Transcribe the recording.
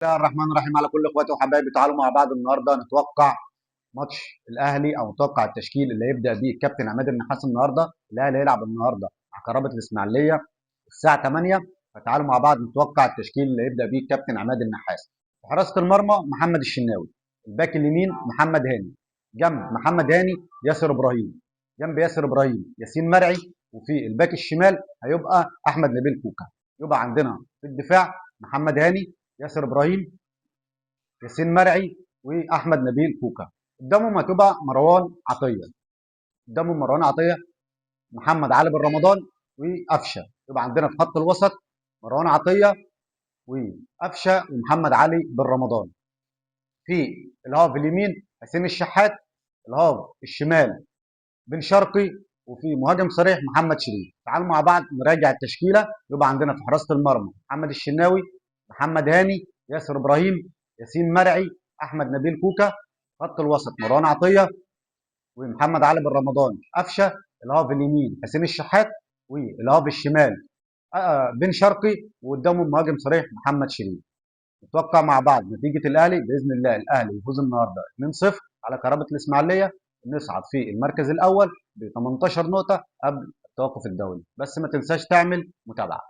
بسم الله الرحمن الرحيم على كل اخواتي وحبايبي. تعالوا مع بعض النهارده نتوقع ماتش الاهلي او نتوقع التشكيل اللي هيبدا بيه الكابتن عماد النحاس النهارده. الاهلي هيلعب النهارده مع قرابه الاسماعيليه الساعه 8. فتعالوا مع بعض نتوقع التشكيل اللي هيبدا بيه الكابتن عماد النحاس. في حراسه المرمى محمد الشناوي، الباك اليمين محمد هاني، جنب محمد هاني ياسر ابراهيم، جنب ياسر ابراهيم ياسين مرعي، وفي الباك الشمال هيبقى احمد نبيل كوكا. يبقى عندنا في الدفاع محمد هاني، ياسر ابراهيم، ياسين مرعي، واحمد نبيل كوكا. قدامهم هتبقى مروان عطيه، قدامهم مروان عطيه، محمد علي بن رمضان، وقفشه. يبقى عندنا في خط الوسط مروان عطيه وقفشه ومحمد علي بن رمضان. في الهاف اليمين حسين الشحات، الهاف الشمال بن شرقي، وفي مهاجم صريح محمد شريف. تعالوا مع بعض نراجع التشكيله. يبقى عندنا في حراسه المرمى محمد الشناوي، محمد هاني، ياسر ابراهيم، ياسين مرعي، احمد نبيل كوكا. خط الوسط مروان عطيه ومحمد علي بن رمضان، قفشه. الهاف اليمين حسين الشحات، والهاف الشمال بن شرقي، وقدامهم مهاجم صريح محمد شريف. نتوقع مع بعض نتيجه الاهلي. باذن الله الاهلي يفوز النهارده 2-0 على كرابه الاسماعيليه، نصعد في المركز الاول ب 18 نقطه قبل التوقف الدولي. بس ما تنساش تعمل متابعه.